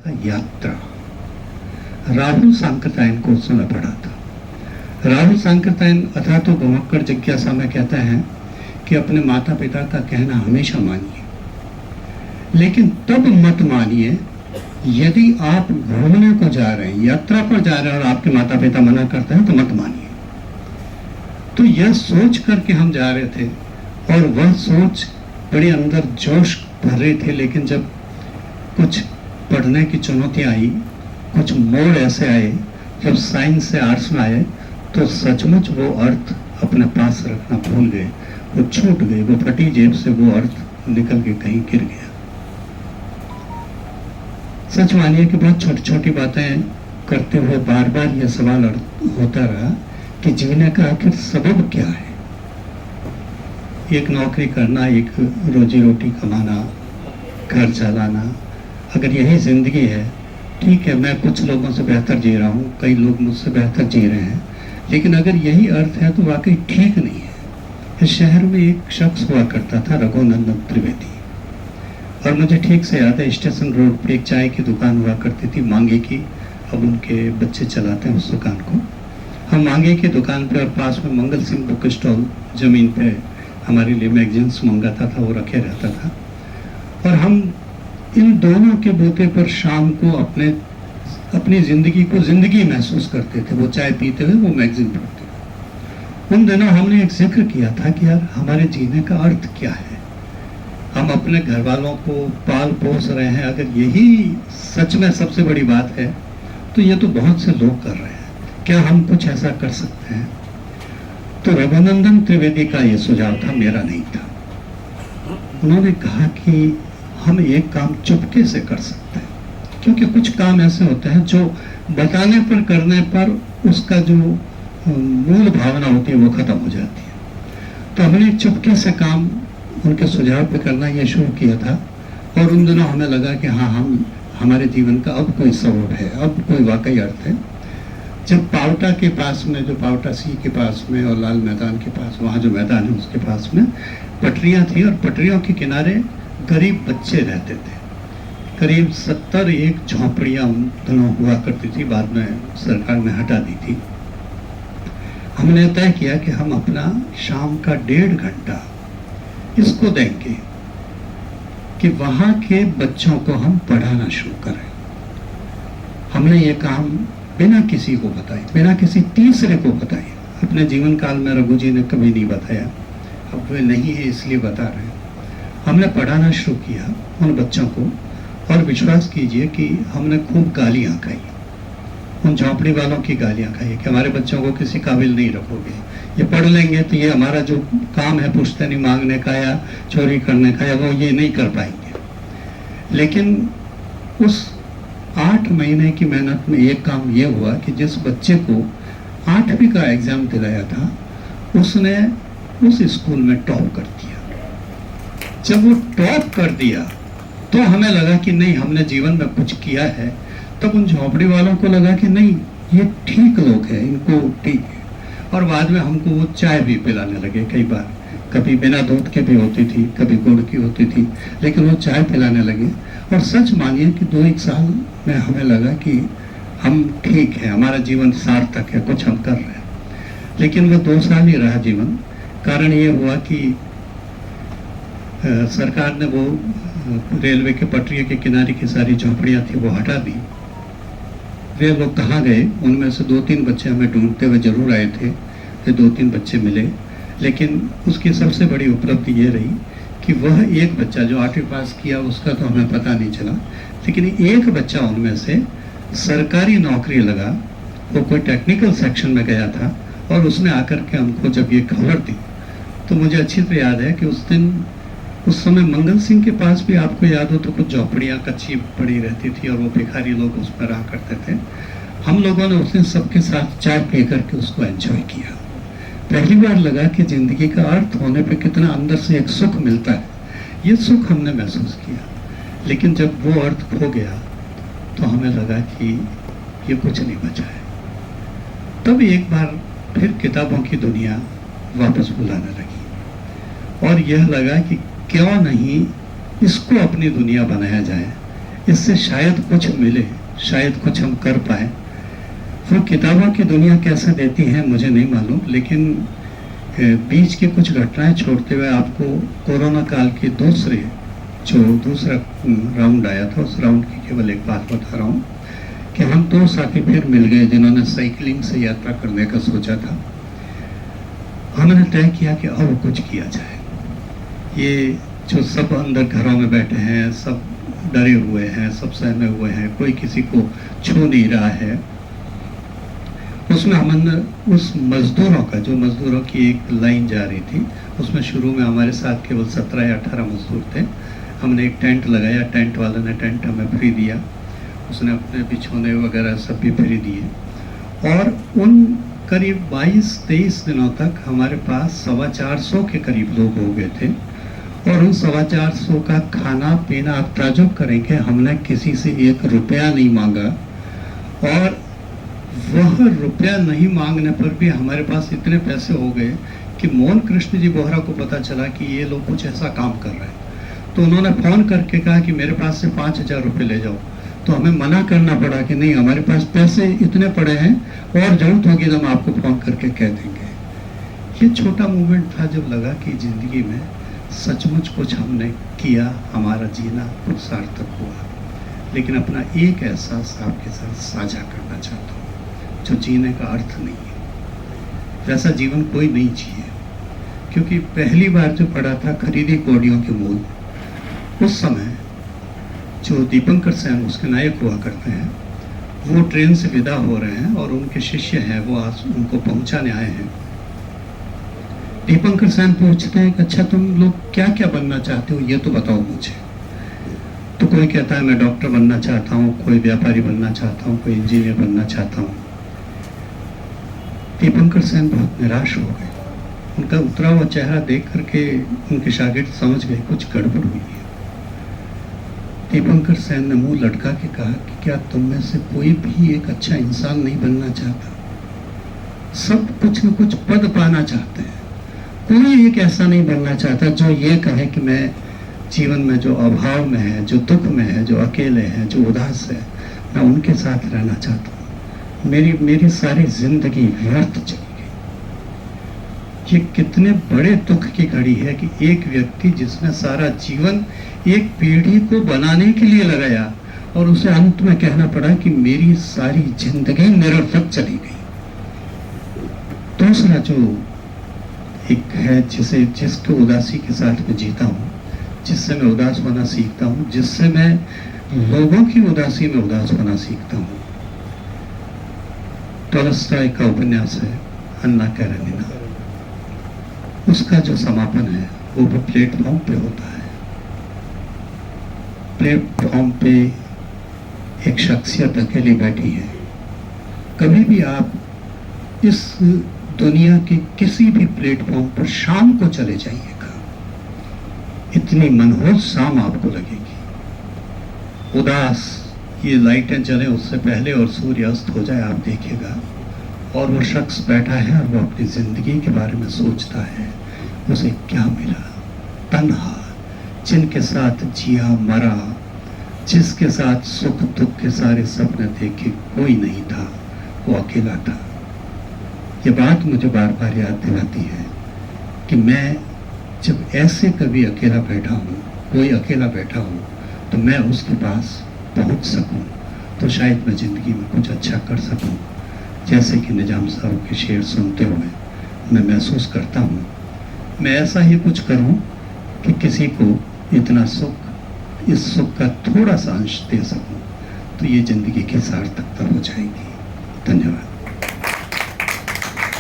यात्रा। राहुल सांकृत्यायन को उस समय पढ़ा था। राहुल सांकृत्यायन अथा तो भुमक्कड़ जिज्ञासा में कहता है कि अपने माता पिता का कहना हमेशा मानिए, लेकिन तब मत मानिए यदि आप घूमने को जा रहे हैं, यात्रा पर जा रहे हैं और आपके माता पिता मना करते हैं तो मत मानिए। तो यह सोच करके हम जा रहे थे और वह सोच बड़ी अंदर जोश भर रही थी, लेकिन जब कुछ पढ़ने की चुनौती आई, कुछ मोड़ ऐसे आए, जब साइंस से आर्ट्स में आए तो सचमुच वो अर्थ अपने पास रखना भूल गए, वो छूट गए, वो फटी जेब से वो अर्थ निकल के कहीं गिर गया। सच मानिए कि बहुत छोटी छोटी बातें करते हुए बार बार यह सवाल होता रहा कि जीने का आखिर सबब क्या है। एक नौकरी करना, एक रोजी रोटी कमाना, घर चलाना, अगर यही जिंदगी है, ठीक है, मैं कुछ लोगों से बेहतर जी रहा हूँ, कई लोग मुझसे बेहतर जी रहे हैं, लेकिन अगर यही अर्थ है तो वाकई ठीक नहीं है। इस शहर में एक शख्स हुआ करता था, रघुनंदन त्रिवेदी, और मुझे ठीक से याद है स्टेशन रोड पे एक चाय की दुकान हुआ करती थी, मांगे की। अब उनके बच्चे चलाते हैं उस दुकान को। हम मांगे की दुकान पे और पास में मंगल सिंह बुक स्टॉल, जमीन पे हमारे लिए मैगजीन्स मंगाता था, वो रखे रहता था, और हम इन दोनों के बूते पर शाम को अपनी जिंदगी को जिंदगी महसूस करते थे। वो चाय पीते हुए, वो मैगजीन पढ़ते हुए। उन दिनों हमने एक जिक्र किया था कि यार हमारे जीने का अर्थ क्या है। हम अपने घर वालों को पाल पोस रहे हैं, अगर यही सच में सबसे बड़ी बात है तो ये तो बहुत से लोग कर रहे हैं, क्या हम कुछ ऐसा कर सकते हैं? तो रघुनंदन त्रिवेदी का ये सुझाव था, मेरा नहीं था। उन्होंने कहा कि हम एक काम चुपके से कर सकते हैं, क्योंकि कुछ काम ऐसे होते हैं जो बताने पर, करने पर उसका जो मूल भावना होती है वो खत्म हो जाती है। तो हमने चुपके से काम उनके सुझाव पे करना ये शुरू किया था, और उन दिनों हमें लगा कि हाँ, हम हमारे जीवन का अब कोई सबब है, अब कोई वाकई अर्थ है। जब पावटा के पास में, जो पावटा सी के पास में और लाल मैदान के पास, वहाँ जो मैदान है उसके पास में पटरियाँ थी, और पटरियों के किनारे गरीब बच्चे रहते थे। करीब 71 झोंपड़ियाँ उन दिनों हुआ करती थी, बाद में सरकार ने हटा दी थी। हमने तय किया कि हम अपना शाम का 1.5 घंटा इसको देंगे कि वहाँ के बच्चों को हम पढ़ाना शुरू करें। हमने ये काम बिना किसी को बताए, बिना किसी तीसरे को बताए, अपने जीवन काल में रघु जी ने कभी नहीं बताया, अब वे नहीं है इसलिए बता रहे हैं। हमने पढ़ाना शुरू किया उन बच्चों को, और विश्वास कीजिए कि हमने खूब गालियाँ खाई, उन झोंपड़ी वालों की गालियाँ खाई कि हमारे बच्चों को किसी काबिल नहीं रखोगे, ये पढ़ लेंगे तो ये हमारा जो काम है पुश्तैनी मांगने का या चोरी करने का, या वो ये नहीं कर पाएंगे। लेकिन उस 8 महीने की मेहनत में एक काम ये हुआ कि जिस बच्चे को 8वीं का एग्जाम दिलाया था, उसने उस स्कूल में टॉप कर दिया। जब वो टॉप कर दिया तो हमें लगा कि नहीं, हमने जीवन में कुछ किया है। तब उन झोंपड़ी वालों को लगा कि नहीं, ये ठीक लोग हैं, इनको ठीक है, और बाद में हमको वो चाय भी पिलाने लगे कई बार, कभी बिना दूध के भी होती थी, कभी गुड़ की होती थी, लेकिन वो चाय पिलाने लगे। और सच मानिए कि 2-1 साल में हमें लगा कि हम ठीक है, हमारा जीवन सार्थक है, कुछ हम कर रहे हैं। लेकिन वो 2 साल ही रहा जीवन। कारण ये हुआ कि सरकार ने वो रेलवे के पटरी के किनारे की सारी झोंपड़ियाँ थी वो हटा दी। वे लोग कहाँ गए, उनमें से 2-3 बच्चे हमें ढूंढते हुए जरूर आए थे, फिर 2-3 बच्चे मिले, लेकिन उसकी सबसे बड़ी उपलब्धि ये रही कि वह एक बच्चा जो 8वीं पास किया, उसका तो हमें पता नहीं चला, लेकिन एक बच्चा उनमें से सरकारी नौकरी लगा, वो कोई टेक्निकल सेक्शन में गया था, और उसने आकर के हमको जब ये खबर दी तो मुझे अच्छी तरह याद है कि उस समय मंगल सिंह के पास भी, आपको याद हो तो, कुछ झोपड़ियाँ कच्ची पड़ी रहती थी और वो भिखारी लोग उस पर रहा करते थे। हम लोगों ने उस दिन सबके साथ चाय पी करके उसको एंजॉय किया। पहली बार लगा कि जिंदगी का अर्थ होने पे कितना अंदर से एक सुख मिलता है, ये सुख हमने महसूस किया। लेकिन जब वो अर्थ खो गया तो हमें लगा कि ये कुछ नहीं बचा है। तब एक बार फिर किताबों की दुनिया वापस बुलाने लगी, और यह लगा कि क्यों नहीं इसको अपनी दुनिया बनाया जाए, इससे शायद कुछ मिले, शायद कुछ हम कर पाए। वो किताबों की दुनिया कैसे देती है मुझे नहीं मालूम, लेकिन बीच की कुछ घटनाएं छोड़ते हुए आपको कोरोना काल के दूसरा राउंड आया था, उस राउंड की केवल एक बात बता रहा हूँ कि हम 2 साथी फिर मिल गए जिन्होंने साइकिलिंग से यात्रा करने का सोचा था। हमने तय किया कि अब कुछ किया जाए। ये जो सब अंदर घरों में बैठे हैं, सब डरे हुए हैं, सब सहमे हुए हैं, कोई किसी को छू नहीं रहा है, उसमें हमने उस मजदूरों की एक लाइन जा रही थी, उसमें शुरू में हमारे साथ केवल 17 या 18 मजदूर थे। हमने एक टेंट लगाया, टेंट वाले ने टेंट हमें फ्री दिया, उसने अपने बिछौने वगैरह सब भी फ्री दिए। और उन करीब 22-23 दिनों तक हमारे पास 425 के करीब लोग हो गए थे। और उन 425 का खाना पीना, आप ताजुब करेंगे, हमने किसी से 1 रुपया नहीं मांगा। और वह रुपया नहीं मांगने पर भी हमारे पास इतने पैसे हो गए कि मोहन कृष्ण जी बोहरा को पता चला कि ये लोग कुछ ऐसा काम कर रहे हैं। तो उन्होंने फ़ोन करके कहा कि मेरे पास से 5,000 रुपये ले जाओ। तो हमें मना करना पड़ा कि नहीं, हमारे पास पैसे इतने पड़े हैं और जरूरत होगी तो हम आपको फ़ोन करके कह देंगे। ये छोटा मूवमेंट था जब लगा कि ज़िंदगी में सचमुच कुछ हमने किया, हमारा जीना कुछ सार्थक हुआ। लेकिन अपना एक एहसास आपके साथ साझा करना चाहता हूँ जो जीने का अर्थ नहीं है। वैसा जीवन कोई नहीं जिए, क्योंकि पहली बार जो पढ़ा था खरीदी कौड़ियों के मूल, उस समय जो दीपंकर सेन उसके नायक हुआ करते हैं, वो ट्रेन से विदा हो रहे हैं और उनके शिष्य हैं वो आज उनको पहुंचाने आए हैं। दीपंकर सेन पूछते हैं कि अच्छा तुम लोग क्या क्या बनना चाहते हो, ये तो बताओ मुझे। तो कोई कहता है मैं डॉक्टर बनना चाहता हूँ, कोई व्यापारी बनना चाहता हूँ, कोई इंजीनियर बनना चाहता हूँ। दीपंकर सेन बहुत निराश हो गए। उनका उतरा हुआ चेहरा देख करके उनके शागिर्द समझ गए कुछ गड़बड़ हुई है। दीपंकर सेन ने मुंह लटका के कहा कि क्या तुम में से कोई भी एक अच्छा इंसान नहीं बनना चाहता? सब कुछ न कुछ पद पाना चाहते हैं, कोई एक ऐसा नहीं बनना चाहता जो ये कहे कि मैं जीवन में जो अभाव में है, जो दुख में है, जो अकेले हैं, जो उदास है, मैं उनके साथ रहना चाहता हूँ। मेरी सारी जिंदगी व्यर्थ चली गई। ये कितने बड़े दुख की घड़ी है कि एक व्यक्ति जिसने सारा जीवन एक पीढ़ी को बनाने के लिए लगाया और उसे अंत में कहना पड़ा कि मेरी सारी जिंदगी निरर्थक चली गई। दूसरा जो एक है जिसके उदासी के साथ मैं जीता हूँ, जिससे मैं उदास होना सीखता हूँ, जिससे मैं लोगों की उदासी में उदास होना सीखता हूँ। टॉलस्टॉय का उपन्यास है अन्ना कैरेनिना। उसका जो समापन है वो भी प्लेटफॉर्म पे होता है। प्लेटफॉर्म पे एक शख्सियत अकेली बैठी है। कभी भी आप इस दुनिया के किसी भी प्लेटफॉर्म पर शाम को चले जाइएगा, इतनी मनहूस शाम आपको लगेगी। उदास ये लाइटें जले उससे पहले और सूर्य अस्त हो जाए, आप देखिएगा और वो शख्स बैठा है और वो अपनी जिंदगी के बारे में सोचता है उसे क्या मिला। तन्हा, जिनके साथ जिया मरा, जिसके साथ सुख दुख के सारे सपने देखे, कोई नहीं था, वो अकेला था। ये बात मुझे बार बार याद दिलाती है कि मैं जब ऐसे कभी अकेला बैठा हूँ, कोई अकेला बैठा हूँ, तो मैं उसके पास पहुँच सकूँ तो शायद मैं ज़िंदगी में कुछ अच्छा कर सकूँ। जैसे कि निजाम साहब के शेर सुनते हुए मैं महसूस करता हूँ मैं ऐसा ही कुछ करूँ कि किसी को इतना सुख, इस सुख का थोड़ा सा अंश दे सकूँ, तो ये ज़िंदगी की सार्थकता हो जाएगी। धन्यवाद।